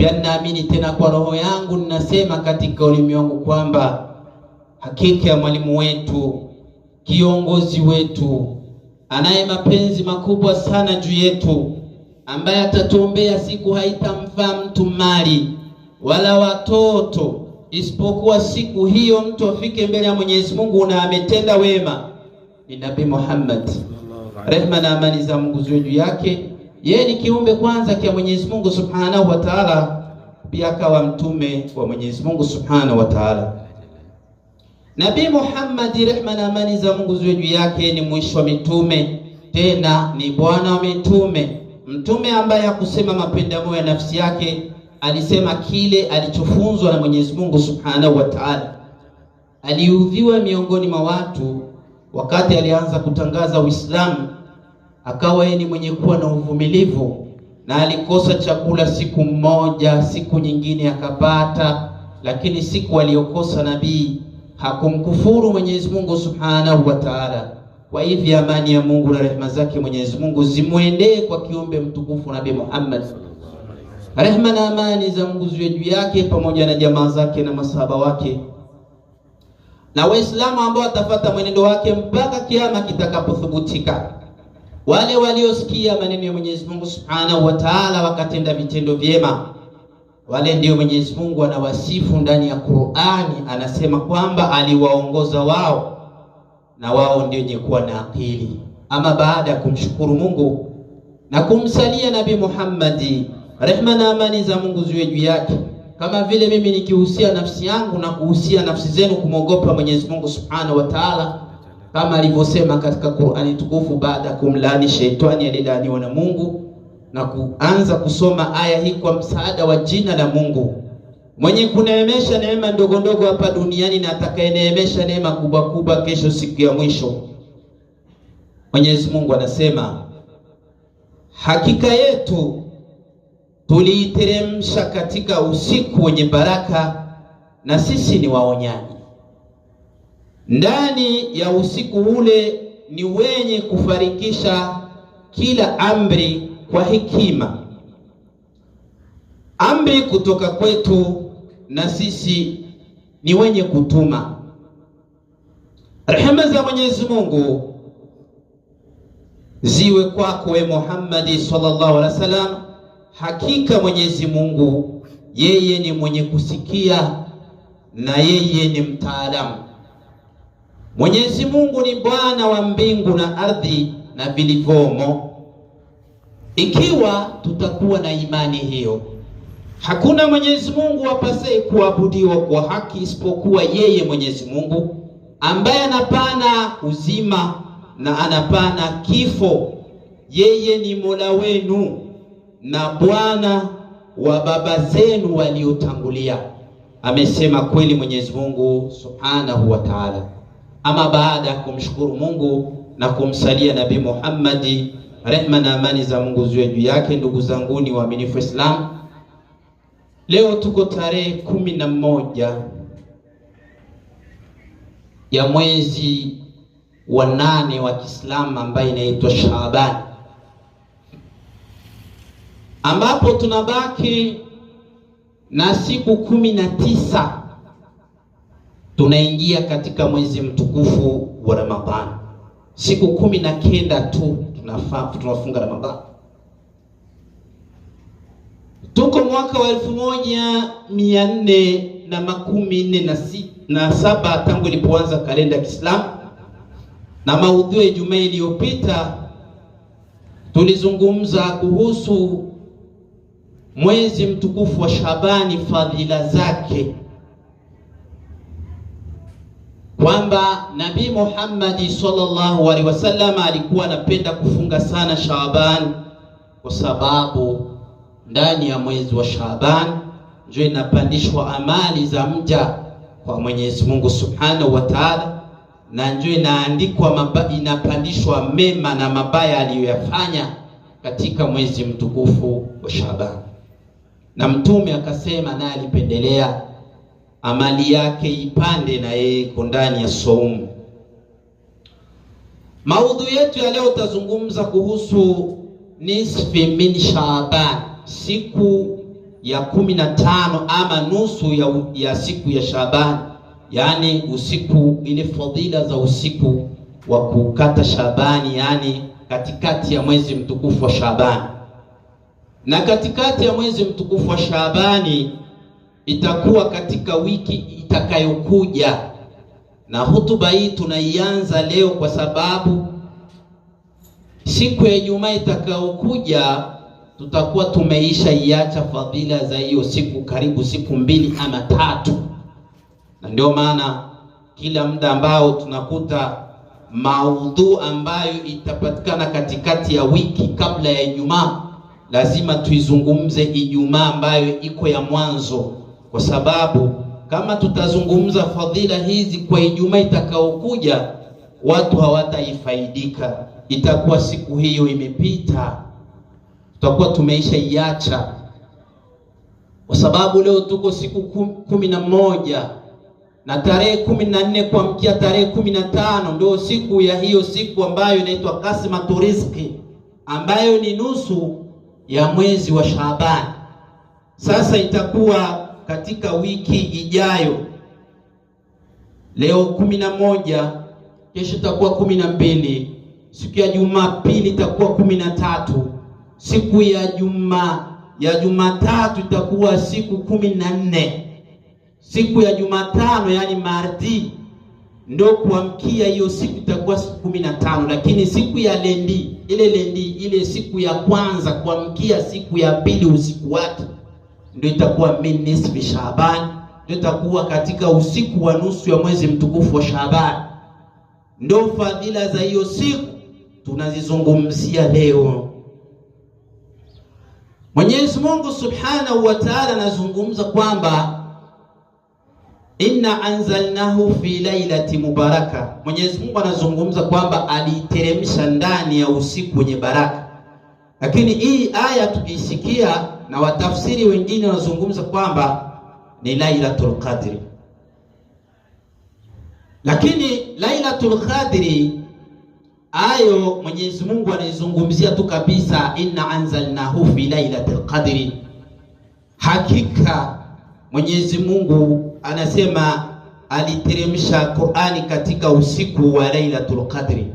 Pia naamini tena kwa roho yangu ninasema katika ulimi wangu kwamba hakika ya mwalimu wetu, kiongozi wetu, anaye mapenzi makubwa sana juu yetu, ambaye atatuombea siku haitamfaa mtu mali wala watoto, isipokuwa siku hiyo mtu afike mbele ya Mwenyezi Mungu na ametenda wema, ni Nabii Muhammad, rehma na amani za Mungu ziwe juu yake. Yeye ni kiumbe kwanza kia Mwenyezi Mungu Subhanahu wa Ta'ala, pia akawa mtume wa Mwenyezi Mungu Subhanahu wa Ta'ala. Nabii Muhammad, rehma na amani za Mungu ziwe juu yake, ni mwisho wa mitume, tena ni bwana wa mitume, mtume ambaye hakusema mapendamo ya nafsi yake, alisema kile alichofunzwa na Mwenyezi Mungu Subhanahu wa Ta'ala. Aliudhiwa miongoni mwa watu wakati alianza kutangaza Uislamu, akawa yeye ni mwenye kuwa na uvumilivu, na alikosa chakula siku moja, siku nyingine akapata, lakini siku aliyokosa nabii hakumkufuru Mwenyezi Mungu Subhanahu wa Ta'ala. Kwa hivyo amani ya Mungu na rehema zake Mwenyezi Mungu zimuendee kwa kiumbe mtukufu Nabii Muhammad, rehema na amani za Mungu ziwe juu yake pamoja na jamaa zake na masahaba wake na Waislamu ambao watafuata mwenendo wake mpaka kiyama kitakapothubutika. Wale waliosikia maneno ya Mwenyezi Mungu Subhanahu wa Ta'ala wakatenda vitendo vyema, wale ndio Mwenyezi Mungu anawasifu ndani ya Qur'ani, anasema kwamba aliwaongoza wao na wao ndio wenye kuwa na akili. Ama baada ya kumshukuru Mungu na kumsalia Nabii Muhammad, rehma na amani za Mungu ziwe juu yake, kama vile mimi nikihusia nafsi yangu na kuhusia nafsi zenu kumwogopa Mwenyezi Mungu Subhanahu wa Ta'ala, kama alivyosema katika Qur'ani tukufu baada ya kumlaani shetani aliyelaaniwa na Mungu, na kuanza kusoma aya hii kwa msaada wa jina la Mungu mwenye kuneemesha neema ndogo ndogo hapa duniani na atakayeneemesha neema kubwa kubwa kesho siku ya mwisho. Mwenyezi Mungu anasema, hakika yetu tuliiteremsha katika usiku wenye baraka, na sisi ni waonyaji. Ndani ya usiku ule ni wenye kufarikisha kila amri kwa hekima. Amri kutoka kwetu, na sisi ni wenye kutuma. Rehema za Mwenyezi Mungu ziwe kwako we Muhammad sallallahu alaihi wasallam. Hakika Mwenyezi Mungu yeye ni mwenye kusikia na yeye ni mtaalamu. Mwenyezi Mungu ni Bwana wa mbingu na ardhi na vilivyomo. Ikiwa tutakuwa na imani hiyo, hakuna Mwenyezi Mungu apasaye kuabudiwa kwa haki isipokuwa yeye Mwenyezi Mungu, ambaye anapana uzima na anapana kifo. Yeye ni Mola wenu na Bwana wa baba zenu waliotangulia. Amesema kweli Mwenyezi Mungu Subhanahu wa Ta'ala. Ama baada ya kumshukuru Mungu na kumsalia Nabii Muhammad, rehma na amani za Mungu ziwe juu yake, ndugu zangu ni waaminifu Islam, leo tuko tarehe 11 ya mwezi wa 8 wa Kiislamu ambaye inaitwa Shaaban, ambapo tunabaki na siku 19 tunaingia katika mwezi mtukufu wa Ramadhani. Siku 19 tu tunafunga Ramadhani. Tuko mwaka wa 1447 tangu ilipoanza kalenda ya Kiislamu, na maudhui ya Ijumaa iliyopita tulizungumza kuhusu mwezi mtukufu wa Shaabani, fadhila zake, kwamba Nabii Muhammad sallallahu alaihi wasallam alikuwa anapenda kufunga sana Shaaban, kwa sababu ndani ya mwezi wa Shaaban ndio inapandishwa amali za mja kwa Mwenyezi Mungu Subhanahu wa Ta'ala, na ndio inaandikwa inapandishwa mema na mabaya aliyoyafanya katika mwezi mtukufu wa Shaaban. Na Mtume akasema naye alipendelea amali yake ipande na yeye iko ndani ya saumu. Maudhui yetu ya leo tazungumza kuhusu nisfi min Shaaban, siku ya 15 ama nusu ya siku ya Shaaban, yani usiku, ile fadhila za usiku wa kukata Shaabani, yani katikati ya mwezi mtukufu wa Shaaban. Na katikati ya mwezi mtukufu wa Shaabani itakuwa katika wiki itakayokuja, na hutuba hii tunaianza leo kwa sababu siku ya Ijumaa itakayokuja tutakuwa tumeisha iacha fadhila za hiyo siku karibu siku 2 ama 3. Na ndio maana kila muda ambao tunakuta maudhu ambayo itapatikana katikati ya wiki kabla ya Ijumaa, lazima tuizungumze Ijumaa ambayo iko ya mwanzo, kwa sababu kama tutazungumza fadhila hizi kwa Ijumaa itakayokuja, watu hawataifaidika, itakuwa siku hiyo imepita, tutakuwa tumeisha iacha. Kwa sababu leo tuko siku 11 na tarehe 14 kuamkia tarehe 15 ndio siku ya hiyo siku ambayo inaitwa Kasmatu Rizqi, ambayo ni nusu ya mwezi wa Shaaban. Sasa itakuwa katika wiki ijayo, leo 11, kesho itakuwa 12, siku ya Jumapili itakuwa 13, siku ya Jumatatu itakuwa siku 14, siku ya Jumatano yani mardi ndio kuamkia hiyo siku itakuwa siku 15, lakini siku ya lendi ile siku ya kwanza kuamkia siku ya pili usiku wake ndio itakuwa min nisfi Shaaban, ndio itakuwa katika usiku wa nusu ya mwezi mtukufu wa Shaaban. Ndio fadhila za hiyo siku tunazizungumzia leo. Mwenyezi Mungu Subhanahu wa Ta'ala anazungumza kwamba inna anzalnahu fi lailati mubaraka. Mwenyezi Mungu anazungumza kwamba aliteremsha ndani ya usiku wenye baraka. Lakini hii aya tukisikia na watafsiri wengine wanazungumza kwamba ni Lailatul Qadri. Lakini Lailatul Qadri ayo Mwenyezi Mungu anaizungumzia tu kabisa, inna anzalnahu fi Lailatul Qadri. Hakika Mwenyezi Mungu anasema aliteremsha Qur'ani katika usiku wa Lailatul Qadri.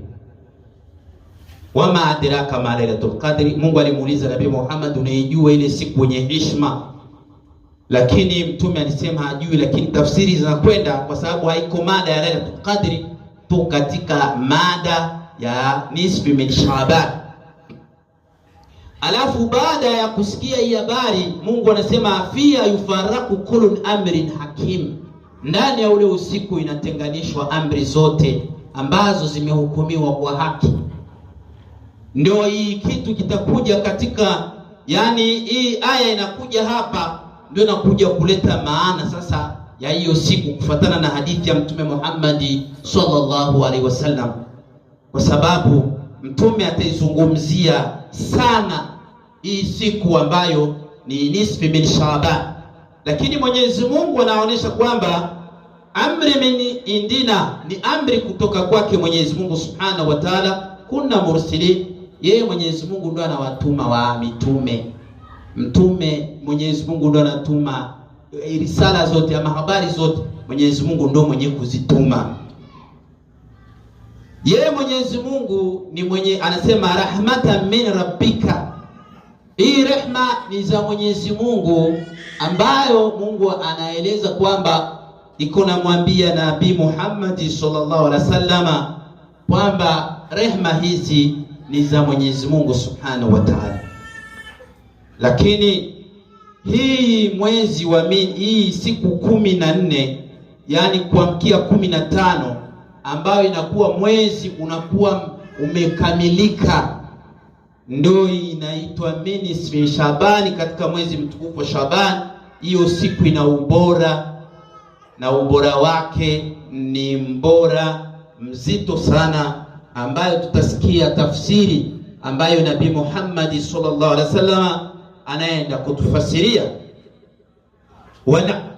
Wama adraka ma Lailatul Qadri. Mungu alimuuliza Nabii Muhammad, unaijua ile siku yenye heshima? Lakini mtume alisema hajui, lakini tafsiri zinakwenda kwa sababu haiko mada ya Lailatul Qadri tu katika mada ya nisfi min Shaaban. Alafu baada ya kusikia hii habari, Mungu anasema fiya yufaraku kullu amrin hakim. Ndani ya ule usiku inatenganishwa amri zote ambazo zimehukumiwa kwa haki. Ndio hii kitu kitakuja katika, yani hii aya inakuja hapa ndio inakuja kuleta maana sasa ya hiyo siku kufuatana na hadithi ya Mtume Muhammad sallallahu alaihi wasallam, kwa sababu Mtume ataizungumzia sana hii siku ambayo ni nisfi min Shaaban. Lakini Mwenyezi Mungu anaonyesha kwamba amri min indina, ni amri kutoka kwake Mwenyezi Mungu Subhanahu wa Ta'ala. Kuna mursalin, yeye Mwenyezi Mungu ndo anawatuma wa mtume. Mwenyezi Mungu ndo anatuma risala zote ama habari zote, Mwenyezi Mungu ndo mwenye kuzituma. Yeye Mwenyezi Mungu ni mwenye, anasema rahmatan min rabbika. Hii rehma ni za Mwenyezi Mungu ambayo Mungu anaeleza kwamba iko namwambia Nabii Muhammad sallallahu alaihi wasallam kwamba rehma hizi ni za Mwenyezi Mungu Subhanahu wa Ta'ala. Lakini hii mwezi wa hii siku 14, yani kuamkia 15, ambayo inakuwa mwezi unakuwa umekamilika, ndio inaitwa nisfi Shaaban, katika mwezi mtukufu wa Shaaban. Hiyo siku ina ubora, na ubora wake ni mbora mzito sana, ambayo tutasikia tafsiri ambayo Nabii Muhammad sallallahu alaihi wasallam anaenda kutufasiria.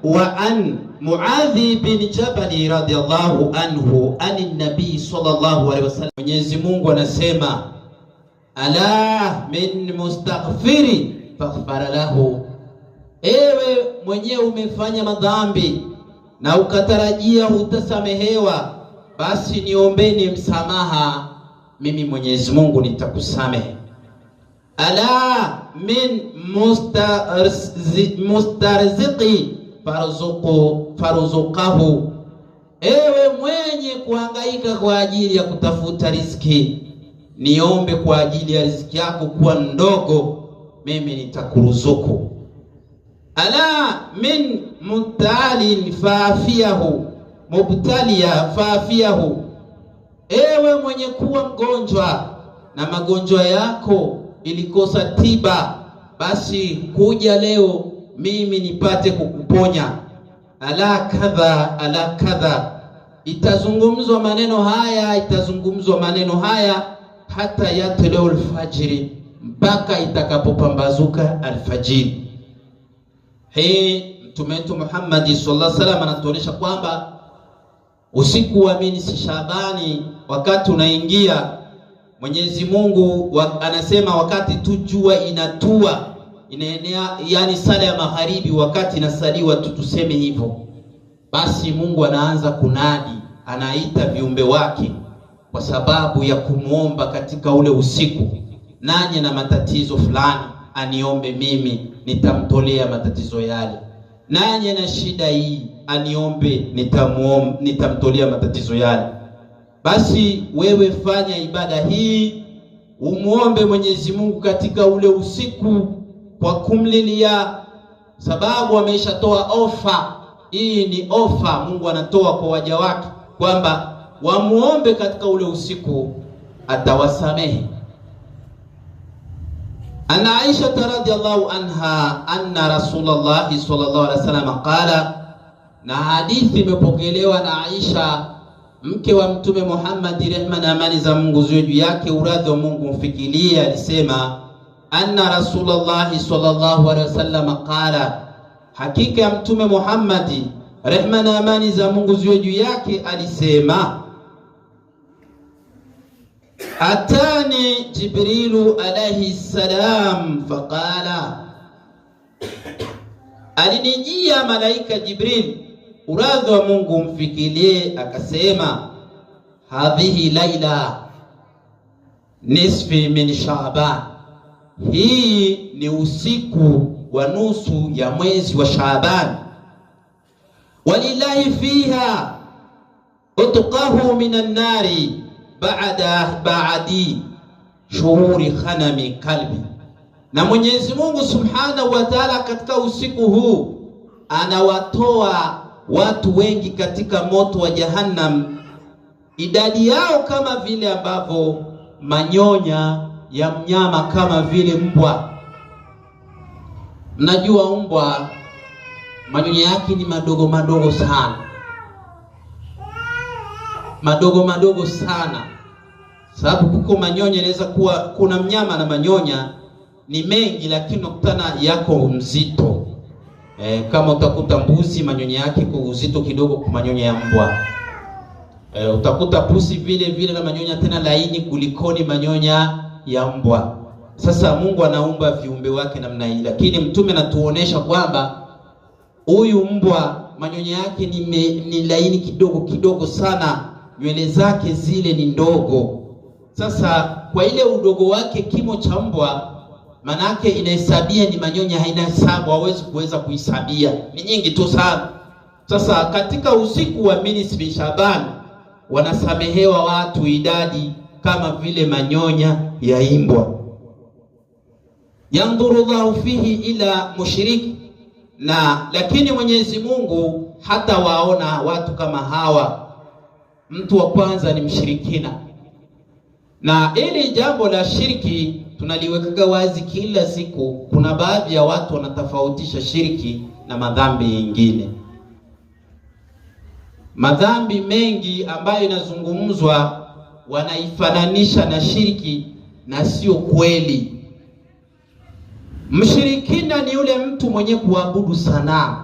Wa an Muadhi bin Jabal radhiyallahu anhu anin nabii sallallahu alaihi wasallam, Mwenyezi Mungu anasema ala min mustaghfiri faghfara lahu. Ewe mwenyewe umefanya madhambi na ukatarajia utasamehewa, basi niombeni msamaha, mimi Mwenyezi Mungu nitakusamehe. Ala min mustarziqi farzuqahu, ewe mwenye kuhangaika kwa ajili ya kutafuta riziki, niombe kwa ajili ya riziki yako kuwa ndogo, mimi nitakuruzuku. Ala min mubtalin faafiyahu, ewe mwenye kuwa mgonjwa na magonjwa yako ilikosa tiba, basi kuja leo mimi nipate kukuponya. Ala kadha, itazungumzwa maneno haya hata yatleu alfajiri, mpaka itakapopambazuka alfajiri. Hii Mtume wetu Muhammad sallallahu alaihi wasallam anatuonyesha kwamba usiku wa mwezi Shaabani wakati unaingia, Mwenyezi Mungu anasema wakati tu jua inatua inaenea, yani sala ya magharibi wakati inasaliwa tu, tuseme hivyo, basi Mungu anaanza kunadi, anaita viumbe wake kwa sababu ya kumuomba katika ule usiku. Nanye na matatizo fulani aniombe, mimi nitamtolea matatizo yale. Nanye na shida hii aniombe, nitamtolea matatizo yale. Basi wewe fanya ibada hii, umuombe Mwenyezi Mungu katika ule usiku kwa kumlilia, sababu ameshatoa ofa. Hii ni ofa Mungu anatoa kwa waja wake kwamba wamuombe katika ule usiku, atawasamehe. Ana Aisha radhiyallahu anha anna Rasulullah sallallahu alaihi wasallam qala, na hadithi imepokelewa na Aisha mke wa Mtume Muhammad, rehma na amani za Mungu ziwe juu yake, uradhi wa Mungu mfikirie, alisema anna Rasulullah sallallahu alaihi wasallam qala, hakika ya Mtume Muhammad, rehma na amani za Mungu ziwe juu yake, alisema atani Jibrilu alayhi salam faqala, alinijia malaika Jibril, uradhi wa Mungu mfikirie, akasema hadhihi laila nisfi min Shaaban, hii ni usiku wa nusu ya mwezi wa Shaaban. Walillahi fiha utqahu minan nari ba'di shuhuri khanami kalbi, na Mwenyezi Mungu Subhanahu wa Ta'ala katika usiku huu anawatoa watu wengi katika moto wa Jahannam, idadi yao kama vile ambavyo manyonya ya mnyama, kama vile mbwa. Mnajua mbwa manyonya yake ni madogo sana, madogo sana, sababu kuko manyonya inaweza kuwa kuna mnyama na manyonya ni mengi, lakini ukutana yako mzito. Kama utakuta mbuzi manyonya yake kwa uzito kidogo kwa manyonya ya mbwa. Utakuta pusi vile na manyonya tena laini kulikoni manyonya ya mbwa. Sasa Mungu anaumba viumbe wake namna hii, lakini Mtume anatuonesha kwamba huyu mbwa manyonya yake ni laini kidogo sana, nywele zake zile ni ndogo. Sasa kwa ile udogo wake, kimo cha mbwa manake inahesabia ni manyonya, haina hesabu, hawezi kuweza kuhesabia, ni nyingi tu sana. Sasa katika usiku wa nisfi Shaaban wanasamehewa watu idadi kama vile manyonya ya imbwa. Yandhurullahu fihi ila mushriki, na lakini Mwenyezi Mungu hata waona watu kama hawa. Mtu wa kwanza ni mshirikina, na ili jambo la shirki tunaliweka wazi kila siku. Kuna baadhi ya watu wanatofautisha shirki na madhambi mengine. Madhambi mengi ambayo inazungumzwa wanaifananisha na shirki, na sio kweli. Mshirikina ni yule mtu mwenye kuabudu sanamu,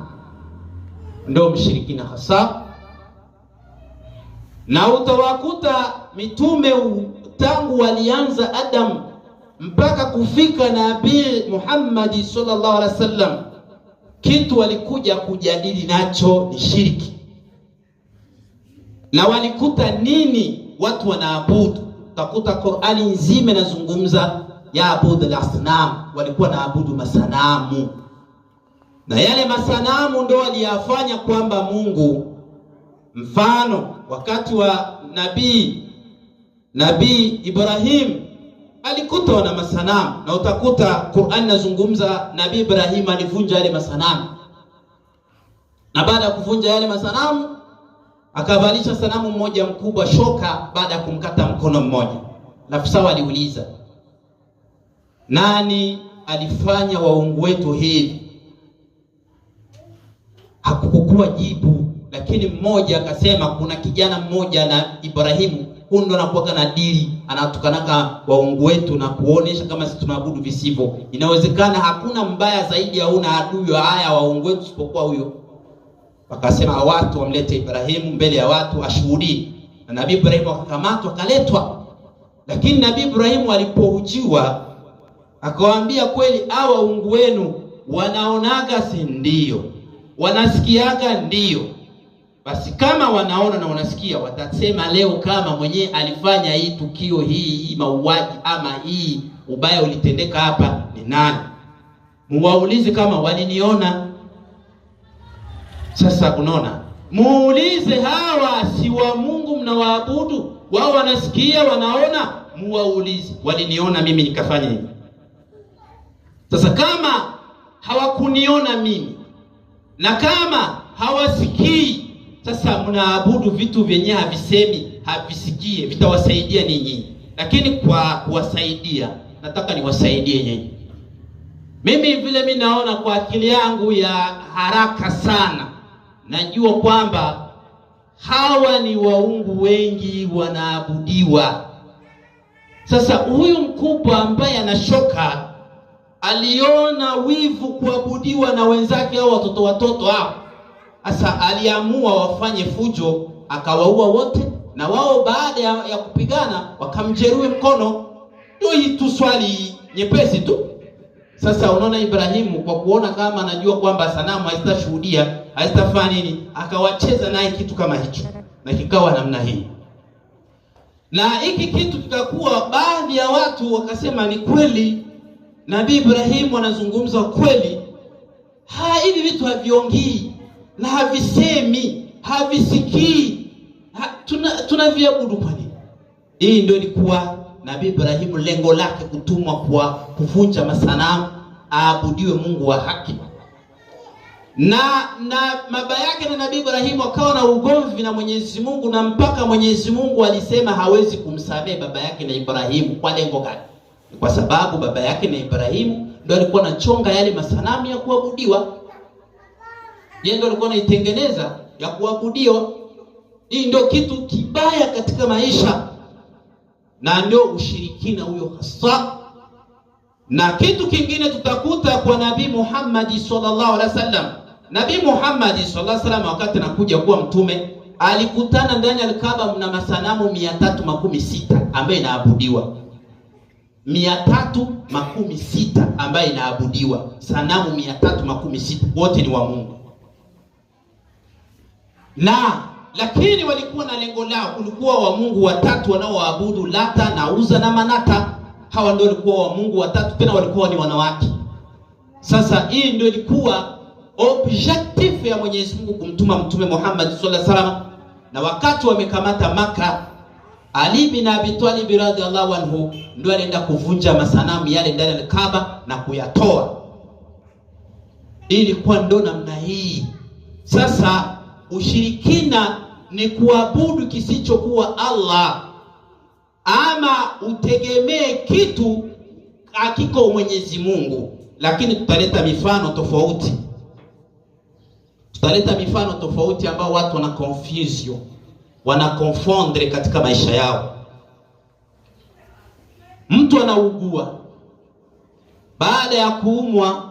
ndio mshirikina hasa. Na utawakuta mitume tangu walianza Adam mpaka kufika Nabii Muhammad sallallahu alaihi wasallam, kitu walikuja kujadili nacho ni shirki. Na walikuta nini watu wanaabudu? Utakuta Qur'ani nzima inazungumza ya abudu al-asnam, walikuwa naabudu masanamu. Na yale masanamu ndio waliyafanya kwamba Mungu. Mfano wakati wa Nabii Ibrahim alikuta wana masanamu, na utakuta Qur'an inazungumza Nabii Ibrahim alivunja yale masanamu. Na baada ya kuvunja yale masanamu akavalisha sanamu mmoja mkubwa shoka baada ya kumkata mkono mmoja. Nafsa waliuliza, nani alifanya waungu wetu hivi? Hakukuwa jibu, lakini mmoja akasema kuna kijana mmoja na Ibrahimu hundo anakuwa na dili anatukanaka waungu wetu na kuonesha kama sisi tunaabudu visivyo. Inawezekana hakuna mbaya zaidi ya una adui wa haya waungu wetu isipokuwa huyo. Wakasema watu wamlete Ibrahimu mbele ya watu ashuhudie. Na Nabii Ibrahimu akakamatwa akaletwa. Lakini Nabii Ibrahimu alipohojiwa akawaambia, kweli hawa waungu wenu wanaonaga si ndio? Wanasikiaga ndio? Basi kama wanaona na wanasikia, watasema leo kama mwenye alifanya hii tukio hii mauaji ama hii ubaya ulitendeka hapa ni nani. Muwaulize kama waliniona. Sasa unaona, muulize hawa si wa Mungu mnawaabudu, wao wanasikia wanaona, muwaulize waliniona mimi nikafanya hivi. Sasa kama hawakuniona mimi na kama hawasikii, sasa mnaabudu vitu vyenye havisemi, havisikie, vitawasaidia ninyi. Lakini kwa kuwasaidia, nataka niwasaidie nyinyi. Mimi naona kwa akili yangu ya haraka sana, najua kwamba hawa ni waungu wengi wanaabudiwa. Sasa huyu mkubwa ambaye anashoka aliona wivu kuabudiwa na wenzake au watoto hao. Sasa aliamua wafanye fujo, akawaua wote, na wao baada ya kupigana wakamjeruhi mkono. Ndio hii tu swali nyepesi tu. Sasa unaona Ibrahimu kwa kuona kama anajua kwamba sanamu haitashuhudia, haitafanya nini, akawacheza naye kitu kama hicho. Na kikawa namna hii. Na hiki kitu kikakuwa baadhi ya watu wakasema ni kweli Nabii Ibrahimu anazungumza kweli. Hivi vitu haviongii na havisemi, havisikii. Tunaviabudu kwa nini? Hii ndio ilikuwa Nabii Ibrahimu lengo lake, kutumwa kwa kuvunja masanamu, aabudiwe Mungu wa haki. Na baba yake na Nabii Ibrahimu akawa na ugomvi na Mwenyezi Mungu, na mpaka Mwenyezi Mungu alisema hawezi kumsamehe baba yake na Ibrahimu. Kwa lengo gani? Kwa sababu baba yake na Ibrahimu ndio alikuwa anachonga yale masanamu ya kuabudiwa. Yeye ndio alikuwa anaitengeneza ya kuabudiwa. Hii ndio kitu kibaya katika maisha. Na ndio ushirikina huyo hasa. Na kitu kingine tutakuta kwa Nabii Muhammad sallallahu alaihi wasallam. Nabii Muhammad sallallahu alaihi wasallam wakati anakuja kuwa mtume, alikutana ndani ya Kaaba mna masanamu 316 ambaye inaabudiwa. 316 ambaye inaabudiwa. Sanamu 316 wote ni wa Mungu. Lakini walikuwa na lengo lao, kulikuwa wa Mungu watatu wanaoabudu, Lata na Uza na Manata. Hawa ndio walikuwa wa Mungu watatu, tena walikuwa ni wanawake. Sasa hii ndio ilikuwa objective ya Mwenyezi Mungu kumtuma Mtume Muhammad sallallahu alaihi wasallam. Na wakati wamekamata Maka, Ali bin Abi Talib radhiallahu anhu ndio alienda kuvunja masanamu yale ndani ya Kaaba na kuyatoa. Hii ilikuwa ndo namna hii. Sasa ushirikina ni kuabudu kisichokuwa Allah, ama utegemee kitu hakiko Mwenyezi Mungu. Lakini tutaleta mifano tofauti. Ambao watu wana confusion, wana confondre katika maisha yao. Mtu anaugua, baada ya kuumwa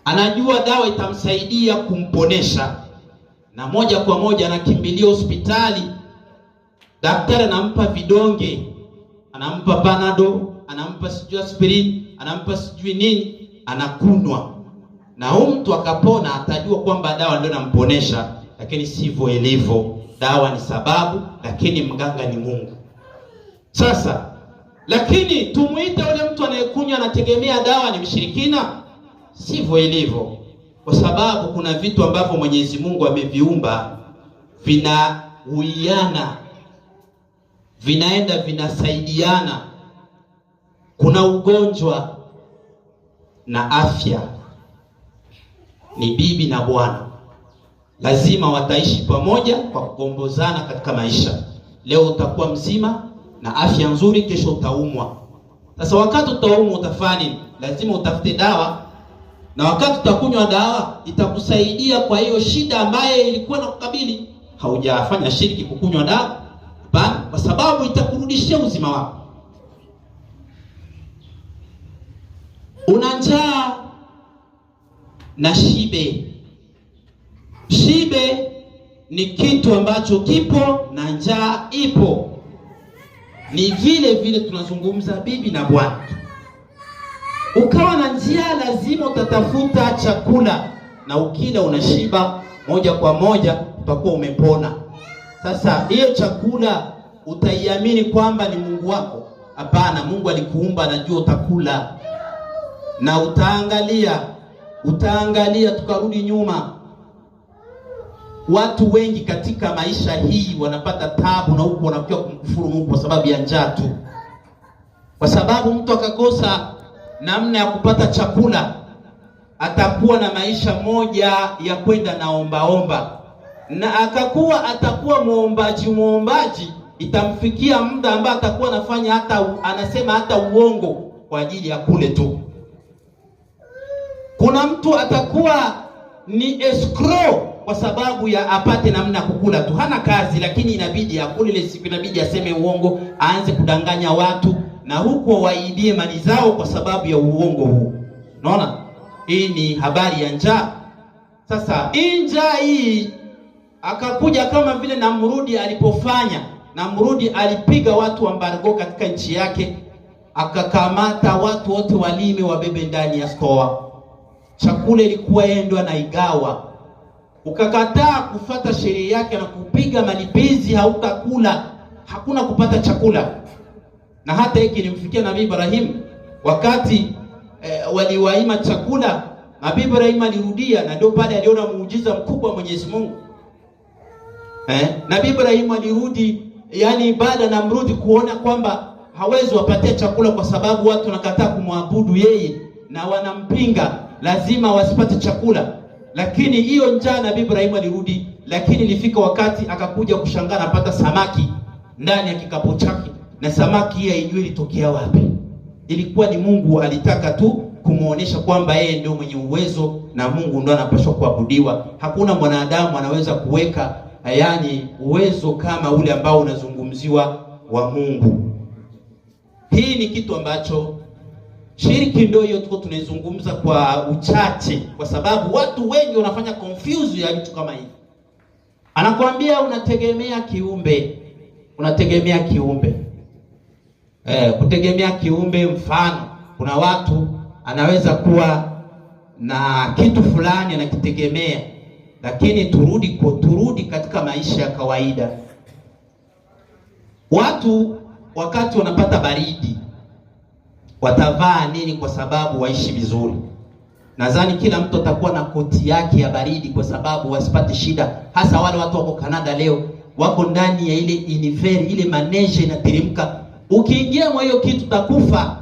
anajua dawa itamsaidia kumponesha, na moja kwa moja anakimbilia hospitali. Daktari anampa vidonge, anampa Panado, anampa sijui aspirin, anampa sijui nini, anakunwa. na huyu mtu akapona, atajua kwamba dawa ndio inamponesha, lakini sivyo ilivyo. Dawa ni sababu, lakini mganga ni Mungu. Sasa lakini tumuite yule mtu anayekunywa anategemea dawa ni mshirikina? Sivyo ilivyo, kwa sababu kuna vitu ambavyo Mwenyezi Mungu ameviumba vinahuiana, vinaenda vinasaidiana. Kuna ugonjwa na afya, ni bibi na bwana, lazima wataishi pamoja kwa kugombozana katika maisha. Leo utakuwa mzima na afya nzuri, kesho utaumwa. Sasa wakati utaumwa utafanya nini? Lazima utafute dawa, na wakati utakunywa dawa itakusaidia kwa hiyo shida ambayo ilikuwa inakukabili. Haujafanya shiriki kukunywa dawa, hapana, kwa sababu itakurudishia uzima wako. Una njaa na shibe. Shibe ni kitu ambacho kipo na njaa ipo. Ni vile vile tunazungumza bibi na bwana. Ukawa na njaa, lazima utatafuta chakula, na ukila unashiba, moja kwa moja utakuwa umepona. Sasa hiyo chakula utaiamini kwamba ni Mungu wako? Hapana, Mungu alikuumba, anajua utakula. Na utaangalia tukarudi nyuma. Watu wengi katika maisha hii wanapata tabu, na huko wanakuwa kumkufuru Mungu kwa sababu ya njaa tu. Kwa sababu mtu akakosa namna ya kupata chakula, atakuwa na maisha moja ya kwenda na omba, na atakuwa muombaji, itamfikia muda ambao atakuwa anafanya anasema hata uongo kwa ajili ya kule tu. Kuna mtu atakuwa ni escrow kwa sababu ya apate namna kukula tu. Hana kazi, lakini inabidi akule ile siku, inabidi aseme uongo, aanze kudanganya watu, na huko waibie mali zao kwa sababu ya uongo huu. Unaona? Hii ni habari ya njaa. Sasa hii njaa hii akakuja kama vile Namrudi alipofanya. Namrudi alipiga watu embargo katika nchi yake, akakamata watu wote walime wabebe ndani ya stoa. Chakula ilikuwa endwa na igawa. Ukakataa kufata sheria yake na kupiga malipizi, hautakula, hakuna kupata chakula. Na hata hiki nimfikia Nabii Ibrahim, wakati waliwaima chakula, Nabii Ibrahim alirudia, na ndio pale aliona muujiza mkubwa wa Mwenyezi Mungu. Nabii Ibrahim alirudi, yani baada na Namrudi kuona kwamba hawezi wapatia chakula kwa sababu watu wanakataa kumwabudu yeye na wanampinga, lazima wasipate chakula. Lakini hiyo njaa Nabii Ibrahim alirudi, lakini ilifika wakati akakuja kushangaa anapata samaki ndani ya kikapu chake, na samaki hii haijui ilitokea wapi. Ilikuwa ni Mungu alitaka tu kumuonesha kwamba yeye ndio mwenye uwezo na Mungu ndio anapaswa kuabudiwa. Hakuna mwanadamu anaweza kuweka yani uwezo kama ule ambao unazungumziwa wa Mungu. Hii ni kitu ambacho shiriki ndio hiyo tuko tunaizungumza kwa uchache, kwa sababu watu wengi wanafanya confuse ya vitu kama hivi. Anakuambia unategemea kiumbe. Kutegemea kiumbe, mfano kuna watu anaweza kuwa na kitu fulani anakitegemea, lakini turudi katika maisha ya kawaida. Watu wakati wanapata baridi watavaa nini kwa sababu waishi vizuri? Nadhani kila mtu atakuwa na koti yake ya baridi kwa sababu wasipate shida. Hasa wale watu wako Canada leo, wako ndani ya ile iniferi, ile maneje inateremka. Ukiingia mwa hiyo kitu utakufa.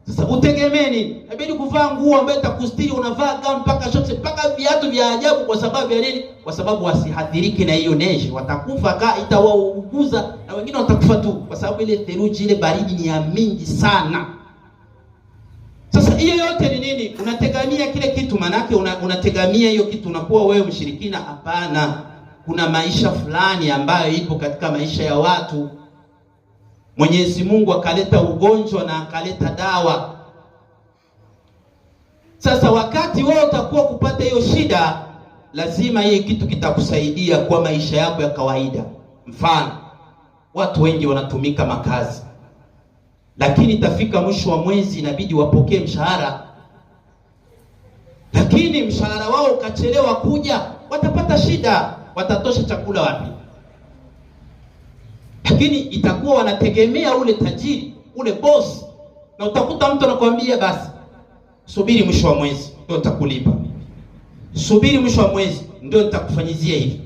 Sasa utegemee nini? Inabidi kuvaa nguo ambayo itakustiri, unavaa gown mpaka shorts mpaka viatu vya ajabu. Kwa sababu ya nini? Kwa sababu wasihadhiriki na hiyo neje. Watakufa, itawauguza, na wengine watakufa tu kwa sababu ile theluji, ile baridi ni ya mingi sana. Sasa hiyo yote ni nini? Unategamia kile kitu, manake unategamia hiyo kitu, unakuwa wewe mshirikina? Hapana. Kuna maisha fulani ambayo ipo katika maisha ya watu. Mwenyezi Mungu akaleta ugonjwa na akaleta dawa. Sasa wakati wewe utakuwa kupata hiyo shida, lazima hiyo kitu kitakusaidia kwa maisha yako ya kawaida. Mfano, watu wengi wanatumika makazi, lakini itafika mwisho wa mwezi inabidi wapokee mshahara. lakini mshahara wao ukachelewa kuja, watapata shida, watatosha chakula wapi? Lakini itakuwa wanategemea ule tajiri, ule boss, na utakuta mtu anakuambia basi subiri mwisho wa mwezi ndio nitakulipa, subiri mwisho wa mwezi ndio nitakufanyizia hivi.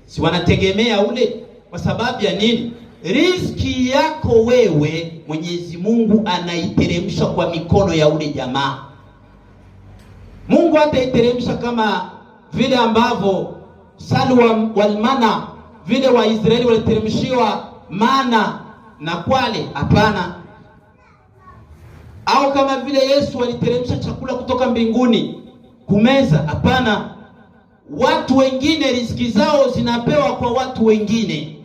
Si wanategemea ule? Kwa sababu ya nini? Riziki yako wewe Mwenyezi Mungu anaiteremsha kwa mikono ya ule jamaa. Mungu hataiteremsha kama vile ambavyo salwa wal mana, vile Waisraeli waliteremshiwa mana na kwale, hapana. Au kama vile Yesu aliteremsha chakula kutoka mbinguni kumeza, hapana. Watu wengine riziki zao zinapewa kwa watu wengine,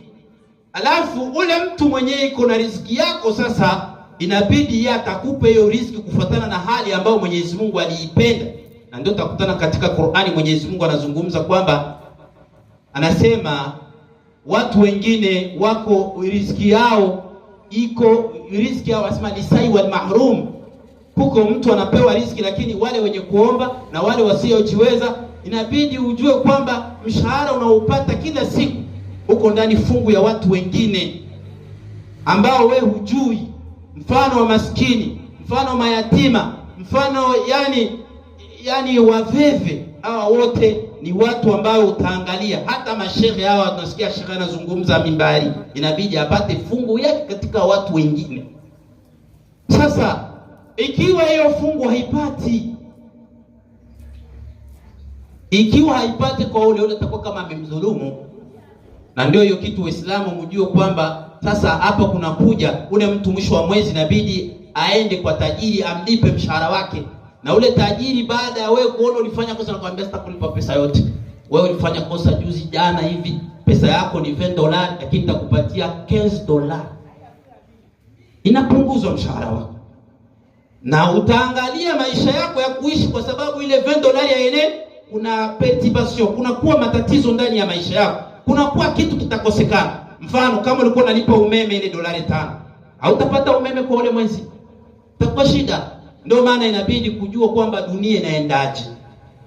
alafu ule mtu mwenyewe iko na riziki yako, sasa inabidi yeye atakupe hiyo riziki kufuatana na hali ambayo Mwenyezi Mungu aliipenda. Na ndio utakutana katika Qur'ani Mwenyezi Mungu anazungumza kwamba anasema watu wengine wako riziki yao iko riziki yao, asema lisai wal mahrum. Huko mtu anapewa riziki, lakini wale wenye kuomba na wale wasiojiweza, inabidi ujue kwamba mshahara unaopata kila siku uko ndani fungu ya watu wengine ambao we hujui, mfano wa maskini, mfano wa mayatima, mfano yani waveve. Hawa wote ni watu ambao utaangalia. Hata mashehe hawa, tunasikia shehe anazungumza mimbari, inabidi apate fungu yake katika watu wengine. Sasa ikiwa hiyo fungu haipati, ikiwa haipati kwa ule atakuwa kama amemdhulumu. Na ndio hiyo kitu Uislamu mjue kwamba sasa hapa kuna kuja ule mtu mwisho wa mwezi inabidi aende kwa tajiri amlipe mshahara wake. Na ule tajiri baada ya wewe kuona ulifanya kosa, anakuambia sitakulipa pesa yote. Wewe ulifanya kosa juzi jana hivi, pesa yako ni $20, lakini nitakupatia $15. Inapunguzwa mshahara wako. Na utaangalia maisha yako ya kuishi, kwa sababu ile $20 ya yenyewe kuna perturbation, kuna kuwa matatizo ndani ya maisha yako. Kuna kuwa kitu kitakosekana. Mfano kama ulikuwa unalipa umeme ile $5, hautapata umeme kwa ule mwezi. Itakuwa shida. Ndio maana inabidi kujua kwamba dunia inaendaje.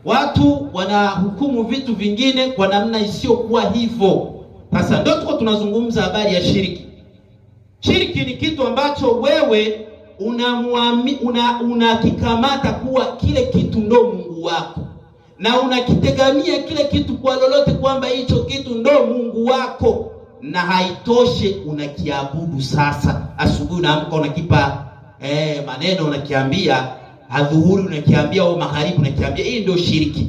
Watu wanahukumu vitu vingine kwa namna isiyokuwa hivyo. Sasa ndio tuko tunazungumza habari ya shiriki. Shiriki ni kitu ambacho wewe unakikamata kuwa kile kitu ndo Mungu wako, na unakitegamia kile kitu kwa lolote kwamba hicho kitu ndo Mungu wako, na haitoshe unakiabudu. Sasa asubuhi unaamka unakipa maneno, unakiambia adhuhuri, unakiambia au magharibi unakiambia. Hii ndio shiriki.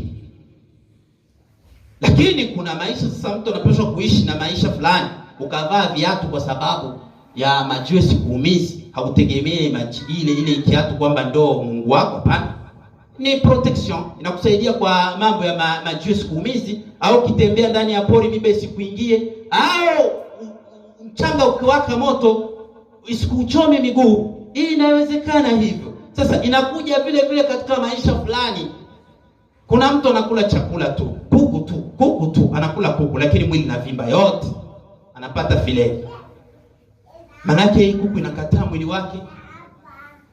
Lakini kuna maisha sasa, mtu anapaswa kuishi na maisha fulani, ukavaa viatu kwa sababu ya majiwe sikuumizi, hautegemee ile kiatu kwamba ndo Mungu wako. Hapana, ni protection, inakusaidia kwa mambo ya majiwe sikuumizi. Au kitembea ndani ya pori mibe sikuingie, au mchanga ukiwaka moto isikuchome miguu. Hii inawezekana hivyo. Sasa inakuja vile vile katika maisha fulani. Kuna mtu anakula chakula tu, kuku tu, anakula kuku, lakini mwili na vimba yote, anapata file. Manake hii kuku inakataa mwili wake,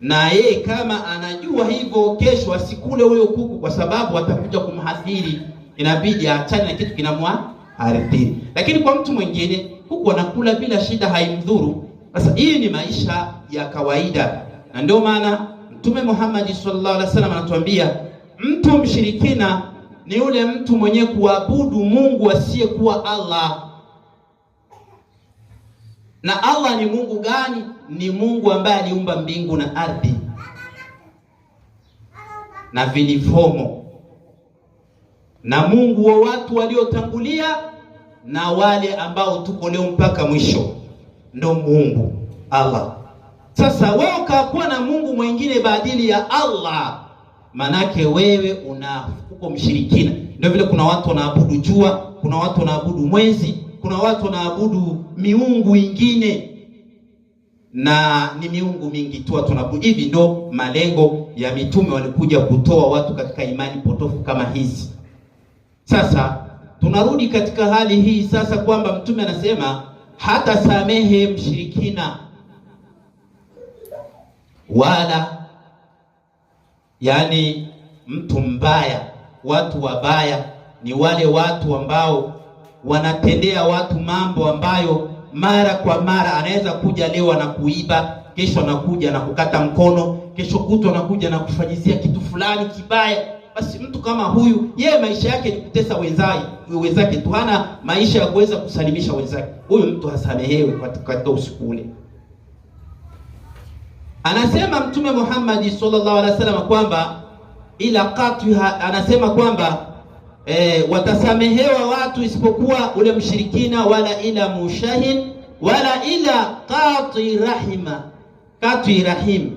na yeye kama anajua hivyo, kesho asikule huyo kuku kwa sababu atakuja kumhadhiri, inabidi aachane na kitu kinamwathiri. Lakini kwa mtu mwingine kuku anakula bila shida, haimdhuru. Sasa hii ni maisha ya kawaida, na ndio maana Mtume Muhammad sallallahu alaihi wasallam anatuambia mtu mshirikina ni yule mtu mwenye kuabudu Mungu asiyekuwa Allah. Na Allah ni Mungu gani? Ni Mungu ambaye aliumba mbingu na ardhi na vilivyomo, na Mungu wa watu waliotangulia na wale ambao tuko leo mpaka mwisho, ndo Mungu Allah. Sasa wewe ukakuwa na Mungu mwingine badili ya Allah, manake wewe uko mshirikina. Ndio vile kuna watu wanaabudu jua, kuna watu wanaabudu mwezi, kuna watu wanaabudu miungu ingine, na ni miungu mingi tu tunaabudu. Hivi ndo malengo ya mitume, walikuja kutoa watu katika imani potofu kama hizi. Sasa tunarudi katika hali hii sasa kwamba mtume anasema hata samehe mshirikina wala mtu mbaya. Watu wabaya ni wale watu ambao wanatendea watu mambo ambayo mara kwa mara. Anaweza kuja leo na kuiba, kesho anakuja na kukata mkono, kesho kutwa anakuja na kufanyizia kitu fulani kibaya. Basi mtu kama huyu, yeye maisha yake ni kutesa wenzake tu, hana maisha ya kuweza kusalimisha wenzake. Huyu mtu hasamehewe katika usiku ule. Anasema Mtume Muhammad sallallahu alaihi wasallam kwamba ila qatha, anasema kwamba watasamehewa watu isipokuwa ule mshirikina, wala ila mushahin, wala ila qati rahim,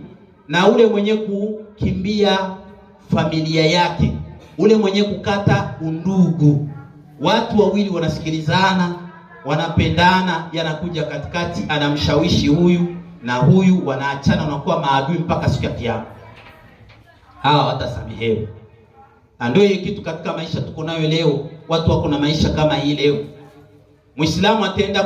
na ule mwenye kukimbia familia yake, ule mwenye kukata undugu. Watu wawili wanasikilizana, wanapendana, yanakuja katikati, anamshawishi huyu na huyu, wanaachana, wanakuwa maadui mpaka siku ya Kiyama. Hawa watasamehewa. Na ndio hiyo kitu katika maisha tuko nayo leo. Watu wako na maisha kama hii leo. Muislamu ataenda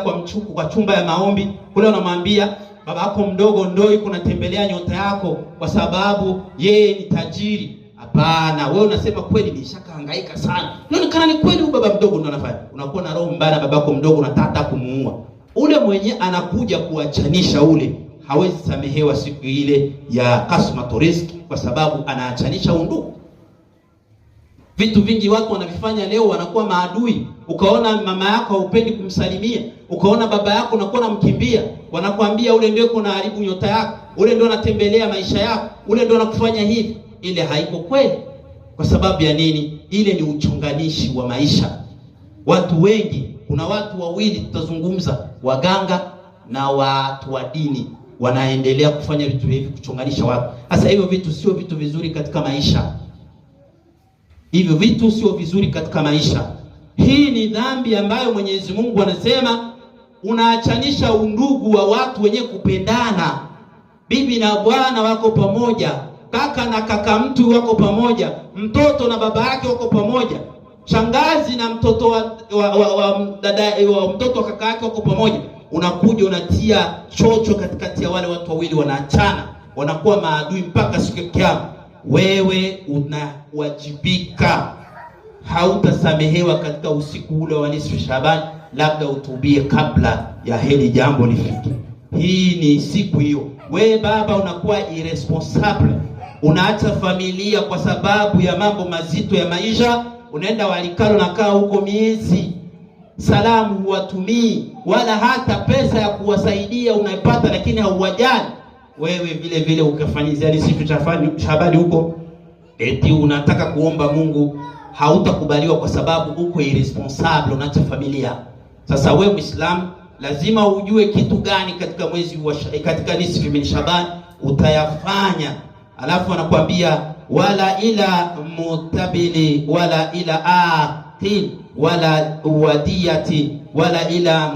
kwa chumba ya maombi, kule wanamwambia baba yako mdogo ndio yuko natembelea nyota yako kwa sababu yeye ni tajiri. Hapana, wewe unasema kweli nishakahangaika sana. Inaonekana ni kweli huyu baba mdogo ndio anafanya. Unakuwa na roho mbaya, baba yako mdogo unataka kumuua. Ule mwenye anakuja kuachanisha ule hawezi samehewa siku ile ya kasmatu riziki, kwa sababu anaachanisha undugu. Vitu vingi watu wanavifanya leo, wanakuwa maadui. Ukaona mama yako haupendi kumsalimia, ukaona baba yako unakuwa unamkimbia, wanakuambia ule ndio yuko haribu nyota yako, ule ndio anatembelea maisha yako, ule ndio anakufanya hivi. Ile haiko kweli. Kwa sababu ya nini? Ile ni uchonganishi wa maisha. Watu wengi, kuna watu wawili tutazungumza, waganga na watu wa dini, wanaendelea kufanya vitu hivi, kuchonganisha watu. Sasa hivyo vitu sio vitu vizuri katika maisha. Hivyo vitu sio vizuri katika maisha. Hii ni dhambi ambayo Mwenyezi Mungu anasema unaachanisha undugu wa watu wenye kupendana. Bibi na bwana wako pamoja, kaka na kaka mtu wako pamoja, mtoto na baba yake wako pamoja, shangazi na mtoto wa mtoto wa kaka yake wako pamoja. Unakuja unatia chocho katikati ya wale watu wawili, wanaachana, wanakuwa maadui mpaka siku ya Kiyama. Wewe unawajibika, hautasamehewa katika usiku ule wa nisfu Shaaban, labda utubie kabla ya hili jambo lifike. Hii ni siku hiyo. Wewe baba unakuwa irresponsible, unaacha familia kwa sababu ya mambo mazito ya maisha, unaenda Walikalo na kaa huko miezi, salamu huwatumii, wala hata pesa ya kuwasaidia unaipata, lakini hauwajali. Wewe vile vile ukafanyizia siku Shabani huko, eti unataka kuomba Mungu, hautakubaliwa kwa sababu uko irresponsible, unaacha familia. Sasa wewe Muislamu lazima ujue kitu gani katika mwezi wa katika nisfu min Shaban utayafanya. Alafu anakuambia wala ila mutabili, wala ila aqil, wala wadiyati, wala ila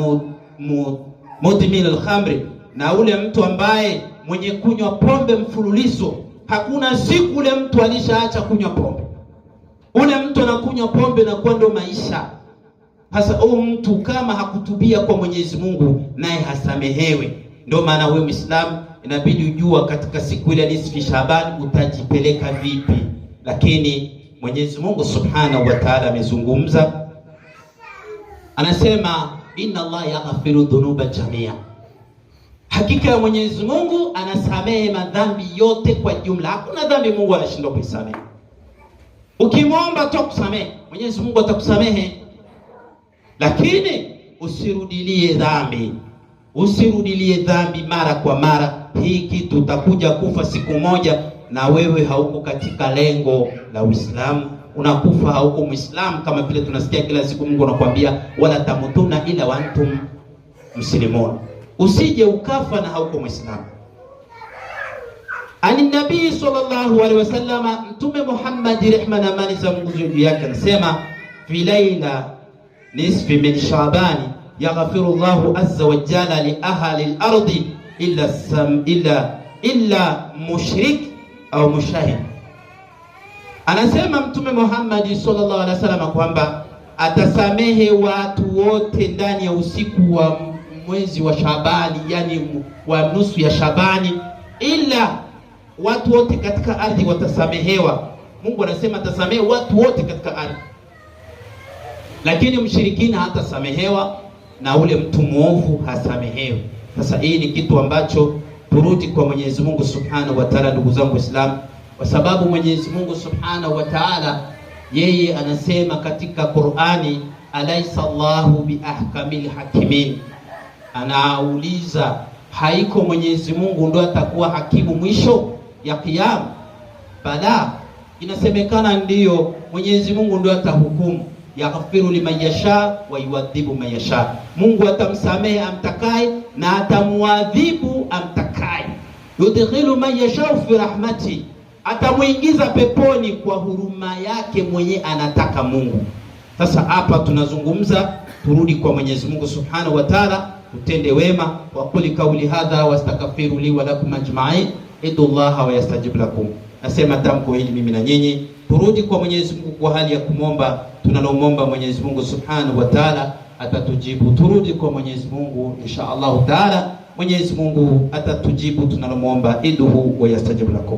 mudmin al-khamri, na ule mtu ambaye mwenye kunywa pombe mfululizo. Hakuna siku ule mtu alishaacha kunywa pombe. Ule mtu anakunywa pombe na kwa ndo maisha. Sasa huyu mtu kama hakutubia kwa Mwenyezi Mungu, naye hasamehewe. Ndio maana wewe Muislamu inabidi ujua katika siku ile nisfi Shaaban utajipeleka vipi. Lakini Mwenyezi Mungu Subhanahu wa Ta'ala amezungumza, anasema inna Allah yaghfiru dhunuba jamia. Hakika ya Mwenyezi Mungu anasamehe madhambi yote kwa jumla. Hakuna dhambi Mungu anashindwa kuisamehe. Ukimwomba tu kusamehe, Mwenyezi Mungu atakusamehe. Lakini usirudilie dhambi. Usirudilie dhambi mara kwa mara. Hii kitu utakuja kufa siku moja na wewe hauko katika lengo la Uislamu. Unakufa hauko Muislamu, kama vile tunasikia kila siku Mungu anakuambia wala tamutuna ila wa antum muslimun. Usije ukafa na hauko Muislamu. Ani Nabii sallallahu alaihi wasallam, Mtume Muhammad rehma na amani za Mungu juu yake, anasema fi laila nisfi min Shaaban yaghfiru Allahu azza wa jalla li ahli al-ardi illa mushrik au mushahid. Anasema Mtume Muhammad sallallahu alaihi wasallam kwamba atasamehe watu wote ndani ya usiku wa mwezi wa Shaabani, yani wa nusu ya Shaabani, ila watu wote katika ardhi watasamehewa Mungu anasema atasamehe watu wote katika ardhi, lakini mshirikina hatasamehewa na ule mtu muovu hasamehewi. Sasa hii ni kitu ambacho turudi kwa Mwenyezi Mungu Subhanahu wa Ta'ala, ndugu zangu Waislamu, kwa sababu Mwenyezi Mungu Subhanahu wa Ta'ala yeye anasema katika Qur'ani, alaysa Allahu biahkamil hakimin. Anauliza, haiko Mwenyezi Mungu ndo atakuwa hakimu mwisho ya kiyama? Bala, inasemekana ndiyo, Mwenyezi Mungu ndo atahukumu. Yaghfiru liman yasha wa yuadhibu man yasha. Mungu atamsamehe amtakaye na atamuadhibu amtakaye. Yudkhilu man yasha fi rahmati, atamuingiza peponi kwa huruma yake mwenye anataka Mungu. Sasa hapa tunazungumza turudi kwa Mwenyezi Mungu Subhanahu wa Ta'ala, tutende wema. Wa quli kauli hadha wastaghfiru li wa lakum ajma'in idullaha wa yastajib lakum. Nasema tamko hili mimi na nyinyi turudi kwa Mwenyezi Mungu kwa hali ya kumomba. Tunalomomba Mwenyezi Mungu Subhanahu wa Ta'ala atatujibu. Turudi kwa Mwenyezi Mungu insha Allah Ta'ala, Mwenyezi Mungu atatujibu tunalomomba. Iduhu wa yastajib lakum.